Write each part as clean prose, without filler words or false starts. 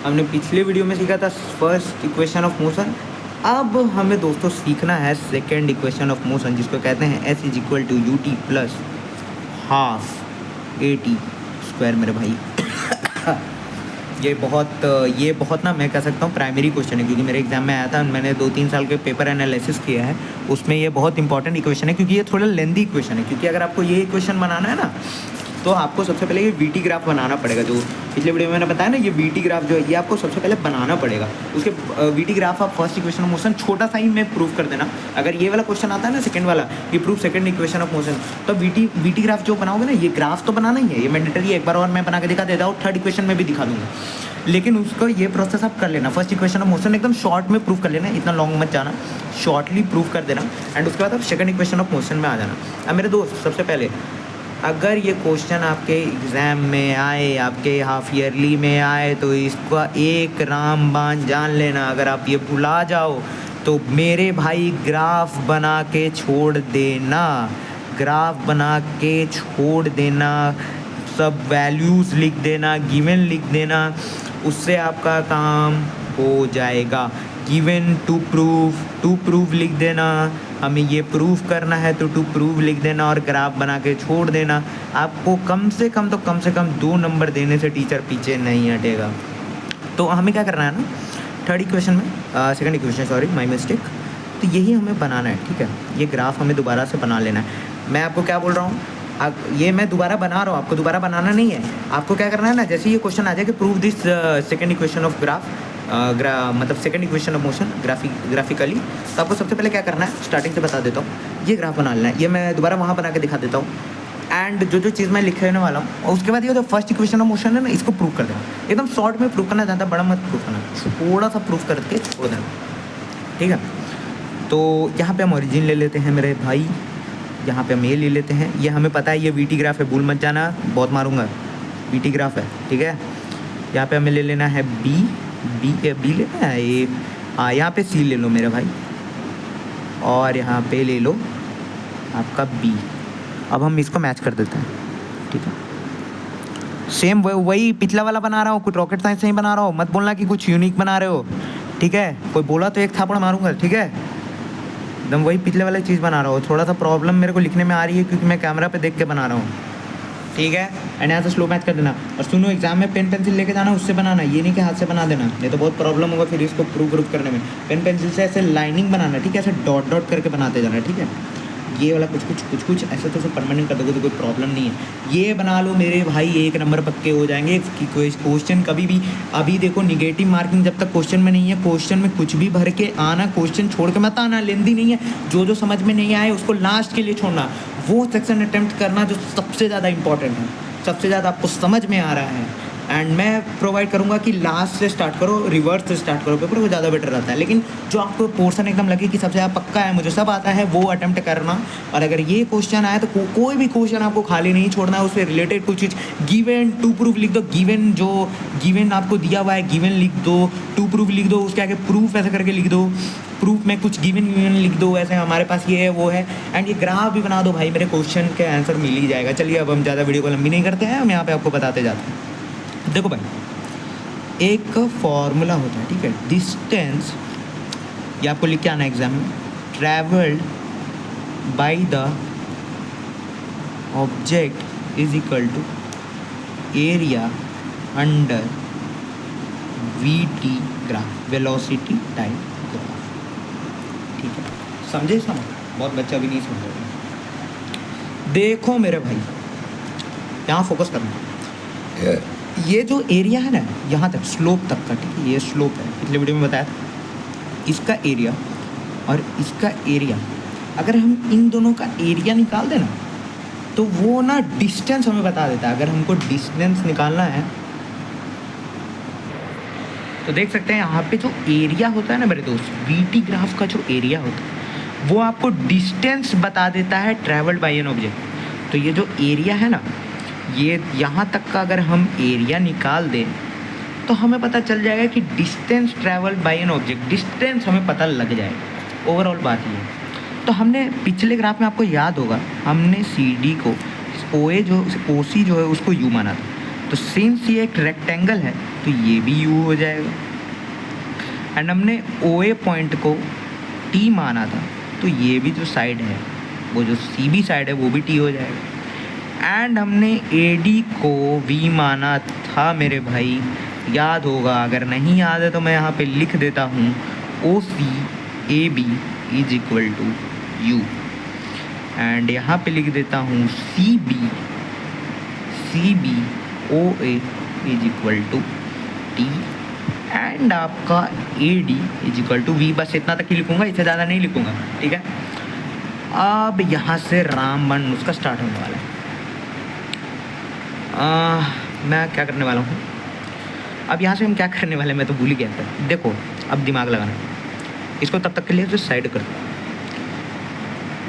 हमने पिछले वीडियो में सीखा था फर्स्ट इक्वेशन ऑफ मोशन। अब हमें दोस्तों सीखना है सेकेंड इक्वेशन ऑफ मोशन, जिसको कहते हैं S is equal to U T plus half A T square मेरे भाई। ये बहुत ना मैं कह सकता हूँ प्राइमरी क्वेश्चन है, क्योंकि मेरे एग्जाम में आया था। मैंने 2-3 साल के पेपर एनालिसिस किया है, उसमें ये बहुत इंपॉर्टेंट इक्वेशन है, क्योंकि ये थोड़ा लेंदी इक्वेशन है। क्योंकि अगर आपको ये इक्वेशन बनाना है ना, तो आपको सबसे पहले ये वीटी ग्राफ बनाना पड़ेगा। जो पिछले वीडियो में मैंने बताया ना, ये वीटी ग्राफ जो है ये आपको सबसे पहले बनाना पड़ेगा। उसके वीटी ग्राफ आप फर्स्ट इक्वेशन ऑफ मोशन छोटा सा ही में प्रूफ कर देना। अगर ये वाला क्वेश्चन आता है ना सेकंड वाला, ये proof second equation of motion, तो वीटी ग्राफ जो बनाओगे ना, ये ग्राफ तो बनाना ही है, ये मैंडेटरी है। एक बार और मैं बना के दिखा देता हूँ, थर्ड इक्वेशन में भी दिखा दूंगा। लेकिन उसको ये प्रोसेस आप कर लेना, फर्स्ट इक्वेशन ऑफ मोशन एकदम शॉर्ट में प्रूफ कर लेना, इतना लॉन्ग मत जाना, शॉर्टली प्रूफ कर देना। एंड उसके बाद आप सेकंड इक्वेशन ऑफ मोशन में आ जाना। अब मेरे दोस्त, सबसे पहले अगर ये क्वेश्चन आपके एग्ज़ाम में आए, आपके हाफ ईयरली में आए, तो इसका एक रामबाण जान लेना। अगर आप ये भुला जाओ तो मेरे भाई ग्राफ बना के छोड़ देना, ग्राफ बना के छोड़ देना, सब वैल्यूज़ लिख देना, गिवन लिख देना, उससे आपका काम हो जाएगा। गिवन टू प्रूफ लिख देना, हमें ये प्रूफ करना है तो टू प्रूफ लिख देना और ग्राफ बना के छोड़ देना। आपको कम से कम 2 नंबर देने से टीचर पीछे नहीं हटेगा। तो हमें क्या करना है ना, थर्ड इक्वेशन में second equation, sorry my mistake, तो यही हमें बनाना है, ठीक है। ये ग्राफ हमें दोबारा से बना लेना है। मैं आपको क्या बोल रहा हूँ, ये मैं दोबारा बना रहा हूँ, आपको दोबारा बनाना नहीं है। आपको क्या करना है ना, जैसे ये क्वेश्चन आ जाए कि prove this second equation of graph, मतलब second equation of motion graphically, तो आपको सबसे पहले क्या करना है, स्टार्टिंग से बता देता हूँ, ये ग्राफ बना लेना है। ये मैं दोबारा वहाँ बना के दिखा देता हूँ। एंड जो चीज़ मैं लिखने वाला हूँ, और उसके बाद ये जो फर्स्ट इक्वेशन ऑफ मोशन है ना, इसको प्रूव कर देना। एकदम शॉर्ट में प्रूव करना, ज़्यादा बड़ा मत प्रूव करना, थोड़ा सा प्रूव करके छोड़ देना, ठीक है। तो यहाँ पे हम ओरिजिन ले लेते हैं मेरे भाई, यहाँ पे हम ये ले लेते हैं। ये हमें पता है ये वीटी ग्राफ है, भूल मत जाना, बहुत मारूंगा, वीटी ग्राफ है, ठीक है। यहाँ पे हमें ले लेना है बी लेना है ये, हाँ यहाँ पे सी ले लो मेरे भाई, और यहाँ पे ले लो आपका बी। अब हम इसको मैच कर देते हैं, ठीक है। सेम वही पिछला वाला बना रहा हूँ, कुछ रॉकेट साइंस नहीं बना रहा हूँ, मत बोलना कि कुछ यूनिक बना रहे हो, ठीक है। कोई बोला तो एक थापड़ मारूंगा, ठीक है। एकदम वही पिछले वाली चीज़ बना रहा हूँ। थोड़ा सा प्रॉब्लम मेरे को लिखने में आ रही है, क्योंकि मैं कैमरा पे देख के बना रहा हूँ, ठीक है। एंड यहाँ से स्लो मैच कर देना। और सुनो, एग्जाम में पेन पेंसिल लेके जाना, उससे बनाना, ये नहीं कि हाथ से बना देना, नहीं तो बहुत प्रॉब्लम होगा फिर इसको प्रूफ करने में। पेन पेंसिल से ऐसे लाइनिंग बनाना, ठीक है, ऐसे डॉट करके बनाते जाना, ठीक है। ये वाला कुछ ऐसे तो परमानेंट कर दोगे तो कोई प्रॉब्लम नहीं है। ये बना लो मेरे भाई, 1 नंबर पक्के हो जाएंगे। क्वेश्चन कभी भी, अभी देखो निगेटिव मार्किंग जब तक क्वेश्चन में नहीं है, क्वेश्चन में कुछ भी भर के आना, क्वेश्चन छोड़ के मत आना, लेंदी नहीं है। जो समझ में नहीं आए उसको लास्ट के लिए छोड़ना, वो सेक्शन अटेम्प्ट करना जो सबसे ज़्यादा इंपॉर्टेंट है, सबसे ज़्यादा आपको समझ में आ रहा है। एंड मैं प्रोवाइड करूँगा कि लास्ट से स्टार्ट करो, रिवर्स से स्टार्ट करो पेपर, वो ज़्यादा बेटर रहता है। लेकिन जो आपको पोर्शन एकदम लगे कि सबसे ज़्यादा पक्का है, मुझे सब आता है, वो अटेम्प्ट करना। और अगर ये क्वेश्चन आए तो कोई भी क्वेश्चन आपको खाली नहीं छोड़ना है, उससे रिलेटेड कुछ चीज़, गिवन टू प्रूफ लिख दो, गिवन आपको दिया हुआ है, गिवन लिख दो, टू प्रूफ लिख दो, उसके आगे प्रूफ ऐसे करके लिख दो, प्रूफ में कुछ गिवन लिख दो, ऐसे हमारे पास ये है वो है। एंड ये ग्राफ भी बना दो भाई, मेरे क्वेश्चन के आंसर मिल ही जाएगा। चलिए अब हम ज़्यादा वीडियो को लंबी नहीं करते हैं, हम यहाँ पे आपको बताते जाते हैं। देखो भाई, एक फॉर्मूला होता है, ठीक है, डिस्टेंस, ये आपको लिख के आना एग्जाम में, travelled by the object is equal to area under V T graph, velocity time graph, ठीक है। समझे? बहुत बच्चा भी नहीं समझ रहा। देखो मेरे भाई, यहाँ फोकस करना, ये जो एरिया है ना, यहाँ तक स्लोप तक का, ठीक है, ये स्लोप है, पिछले वीडियो में बताया था। इसका एरिया और इसका एरिया, अगर हम इन दोनों का एरिया निकाल देना तो वो ना डिस्टेंस हमें बता देता है। अगर हमको डिस्टेंस निकालना है तो देख सकते हैं यहाँ पे जो एरिया होता है ना मेरे दोस्त, वीटी ग्राफ का जो एरिया होता है वो आपको डिस्टेंस बता देता है ट्रैवल्ड बाय एन ऑब्जेक्ट। तो ये जो एरिया है ना, ये यहाँ तक का अगर हम एरिया निकाल दें तो हमें पता चल जाएगा कि distance travelled bye an object, distance हमें पता लग जाएगा। ओवरऑल बात ये है। तो हमने पिछले ग्राफ में, आपको याद होगा, हमने सी डी को ओ सी जो है उसको यू माना था। तो सिंस ये एक रेक्टेंगल है तो ये भी यू हो जाएगा। एंड हमने ओ ए पॉइंट को टी माना था, तो ये भी जो साइड है, वो जो सी बी साइड है, वो भी टी हो जाएगा। एंड हमने ए डी को वी माना था मेरे भाई, याद होगा, अगर नहीं याद है तो मैं यहाँ पे लिख देता हूँ, O C A B is equal to you. And यहाँ पे लिख देता हूँ C B O A is equal to T. And आपका A D is equal to V. बस इतना तक ही लिखूँगा, इससे ज़्यादा नहीं लिखूँगा, ठीक है। अब यहाँ से रामबन उसका स्टार्ट होने वाला है। मैं क्या करने वाला हूँ अब, यहाँ से हम क्या करने वाले हैं मैं तो भूल ही गया था। देखो अब दिमाग लगाना, इसको तब तक के लिए जो साइड कर दो,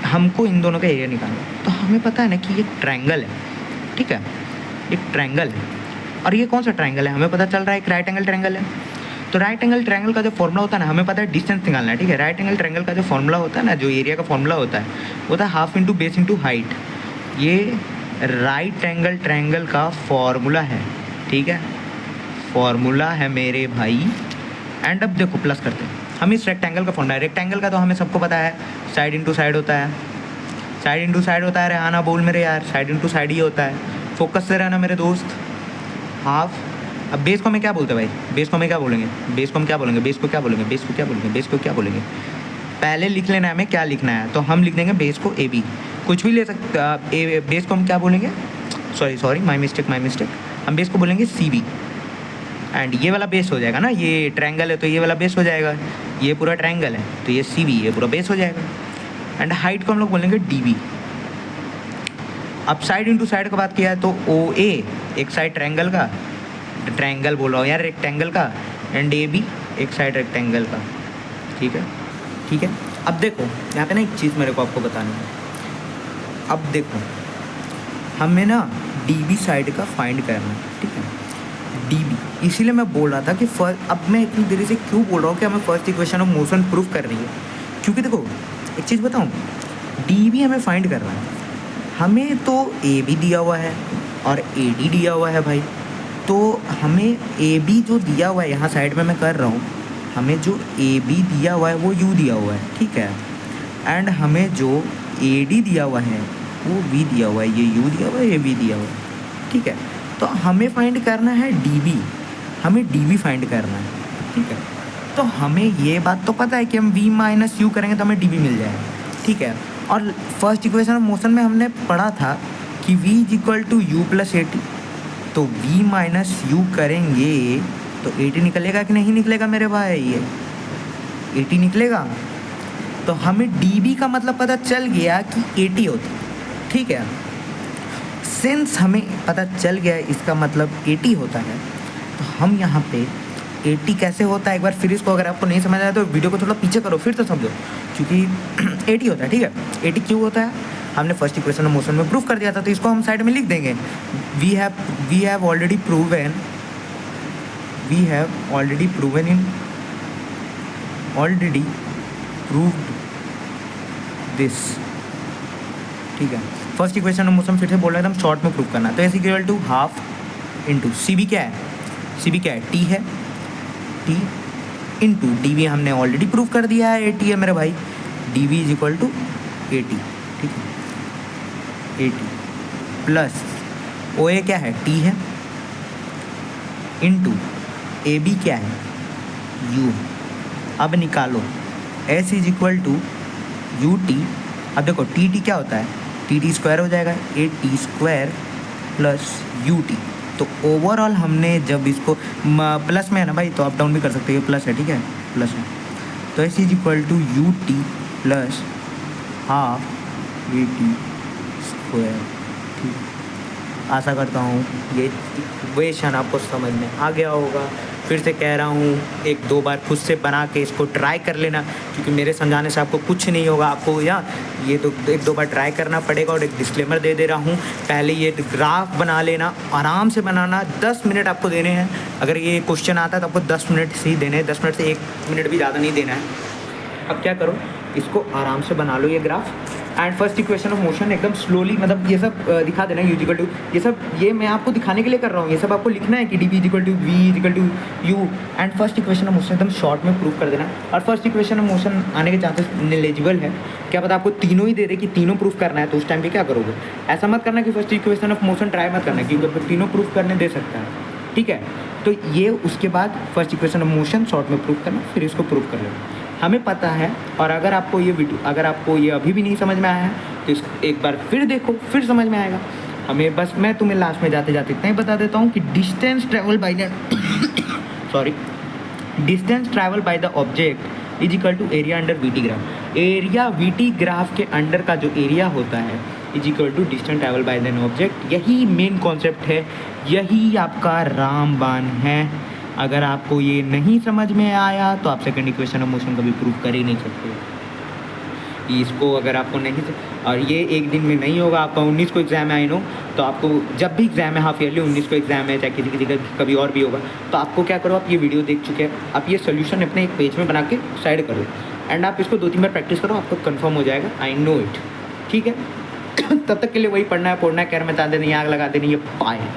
हमको इन दोनों का एरिया निकालना। तो हमें पता है ना कि ये ट्रायंगल है, ठीक है, एक ट्रायंगल है। और ये कौन सा ट्रायंगल है, हमें पता चल रहा है एक राइट एंगल ट्रायंगल है। तो राइट एंगल ट्रायंगल का जो फॉर्मूला होता है ना, हमें पता है डिस्टेंस निकालना है, ठीक है। राइट एंगल ट्रायंगल का जो फॉर्मूला होता है ना, जो एरिया का फॉर्मूला होता है, वो होता है half into base into height. ये राइट एंगल ट्रायंगल का फॉर्मूला है, ठीक है, फॉर्मूला है मेरे भाई। एंड अब देखो प्लस करते हैं हम इस रेक्टेंगल का फॉर्मूला। रेक्टेंगल का तो हमें सबको पता है, साइड इंटू साइड होता है, साइड इंटू साइड होता है। रेहाना बोल मेरे यार, साइड इंटू साइड ही होता है, फोकस से रहना मेरे दोस्त। हाफ, अब बेस को हमें क्या बोलते हैं भाई, बेस को हमें क्या बोलेंगे, बेस को हम क्या बोलेंगे, बेस को क्या बोलेंगे, बेस को क्या बोलेंगे, बेस को क्या बोलेंगे। पहले लिख लेना है हमें क्या लिखना है, तो हम लिख देंगे बेस को ए बी, कुछ भी ले सकते। बेस को हम क्या बोलेंगे, सॉरी माई मिस्टेक, हम बेस को बोलेंगे सी बी। एंड ये वाला बेस हो जाएगा ना, ये ट्रायंगल है तो ये वाला बेस हो जाएगा, ये पूरा ट्रायंगल है तो ये सी बी, ये पूरा बेस हो जाएगा। एंड हाइट को हम लोग बोलेंगे डी बी। अब साइड इंटू साइड का बात किया है तो ओ ए एक साइड ट्रायंगल का, ट्रायंगल बोल रहा हूँ यार, रेक्टेंगल का, एंड ए बी एक साइड रेक्टेंगल का, ठीक है, ठीक है। अब देखो यहाँ पे ना एक चीज़ मेरे को आपको बतानी है। अब देखो हमें ना डी बी साइड का फाइंड करना है, ठीक है, डी बी। इसीलिए मैं बोल रहा था कि फर्स्ट, अब मैं इतनी देरी से क्यों बोल रहा हूँ कि हमें first equation of motion proof करनी है, क्योंकि देखो एक चीज़ बताऊँ, डी बी हमें फाइंड करना है। हमें तो ए बी दिया हुआ है और ए डी दिया हुआ है भाई, तो हमें ए बी जो दिया हुआ है, यहाँ साइड में मैं कर रहा हूँ, हमें जो ए बी दिया हुआ है वो यू दिया हुआ है, ठीक है। एंड हमें जो ए डी दिया हुआ है वो वी दिया हुआ है, ये यू दिया हुआ है, ये वी दिया हुआ है, ठीक है। तो हमें फाइंड करना है डी बी, हमें डी बी फाइंड करना है, ठीक है। तो हमें ये बात तो पता है कि हम v माइनस यू करेंगे तो हमें डी बी मिल जाएगा, ठीक है। और फर्स्ट इक्वेशन ऑफ मोशन में हमने पढ़ा था कि v is equal to u plus a t, तो v माइनस यू करेंगे तो ए टी निकलेगा कि नहीं निकलेगा मेरे भाई, ये ए टी निकलेगा। तो हमें डी बी का मतलब पता चल गया कि ए टी होता है, ठीक है। सिंस हमें पता चल गया इसका मतलब ए टी होता है, तो हम यहाँ पे ए टी कैसे होता है एक बार फिर इसको, अगर आपको नहीं समझ आया तो वीडियो को थोड़ा पीछे करो फिर तो समझो, क्योंकि ए टी होता है, ठीक है। ए टी क्यों होता है, हमने फर्स्ट इक्वेशन ऑफ मोशन में प्रूफ कर दिया था, तो इसको हम साइड में लिख देंगे। We have already proven proved this, ठीक है। फर्स्ट इक्वेशन ऑफ मोशन फिर से बोल रहे हैं, एकदम शॉर्ट में प्रूव करना है। तो s equal to half into c b क्या है, सी बी क्या है, टी है, टी इंटू डी वी हमने ऑलरेडी प्रूव कर दिया है, ए टी है मेरे भाई, d v is equal to a t, ठीक है, ए टी प्लस ओ ए क्या है, टी है, इंटू ए बी क्या है, यू। अब निकालो s is equal to you t. अब देखो टी टी क्या होता है, टी टी स्क्वायर हो जाएगा, A T square plus U T. तो ओवरऑल हमने जब इसको प्लस में है ना भाई, तो अप डाउन भी कर सकते हैं, प्लस है, ठीक है, प्लस है। तो s is equal to U T plus half A T square, ठीक। आशा करता हूँ ये इक्वेशन आपको समझ में आ गया होगा। फिर से कह रहा हूँ, एक दो बार खुद से बना के इसको ट्राई कर लेना, क्योंकि मेरे समझाने से आपको कुछ नहीं होगा, आपको या ये तो एक दो बार ट्राई करना पड़ेगा। और एक डिस्क्लेमर दे दे रहा हूँ, पहले ये ग्राफ बना लेना, आराम से बनाना, 10 मिनट आपको देने हैं। अगर ये क्वेश्चन आता है तो आपको 10 मिनट से ही देने हैं, 10 मिनट से 1 मिनट भी ज़्यादा नहीं देना है। अब क्या करो, इसको आराम से बना लो ये graph, and first equation of motion एकदम स्लोली, मतलब ये सब दिखा देना, यू इक्वल टू, ये सब ये मैं आपको दिखाने के लिए कर रहा हूँ, ये सब आपको लिखना है कि d b equal to v equal to you. And first equation of motion एकदम शॉर्ट में प्रूव कर देना। और फर्स्ट इक्वेशन ऑफ मोशन आने के चांसेस नेग्लिजिबल है, क्या पता आपको तीनों ही दे दे कि तीनों प्रूफ करना है, तो उस टाइम पे क्या करोगे? ऐसा मत करना कि first equation of motion try मत करना, क्योंकि तीनों प्रूफ करने दे सकता है, ठीक है। तो ये उसके बाद first equation of motion short में प्रूफ करना, फिर इसको प्रूफ कर लेना, हमें पता है। और अगर आपको ये वीडियो, अगर आपको ये अभी भी नहीं समझ में आया है तो इसको एक बार फिर देखो, फिर समझ में आएगा हमें। बस मैं तुम्हें लास्ट में जाते जाते इतना ही बता देता हूँ कि distance travel by the sorry distance travel by the object is equal to area under v t graph. Area v t graph के अंडर का जो एरिया होता है is equal to distance travel by the object. यही मेन कॉन्सेप्ट है, यही आपका रामबाण है। अगर आपको ये नहीं समझ में आया तो आप सेकंड इक्वेशन ऑफ मोशन कभी प्रूव कर ही नहीं सकते। इसको अगर आपको नहीं, और ये एक दिन में नहीं होगा, आपका 19 को एग्ज़ाम है, आई नो। तो आपको जब भी एग्ज़ाम है, हाफ ईयरली 19 को एग्ज़ाम है, चाहे किसी किसी का कभी और भी होगा, तो आपको क्या करो, आप ये वीडियो देख चुके हैं, आप ये सोल्यूशन अपने एक पेज में बना के साइड करो एंड आप इसको 2-3 बार प्रैक्टिस करो, आपको कंफर्म हो जाएगा, आई नो इट, ठीक है। तब तक के लिए वही पढ़ना है, पढ़ना है, कैर में तादे नहीं, आग लगा देनी, ये पाए।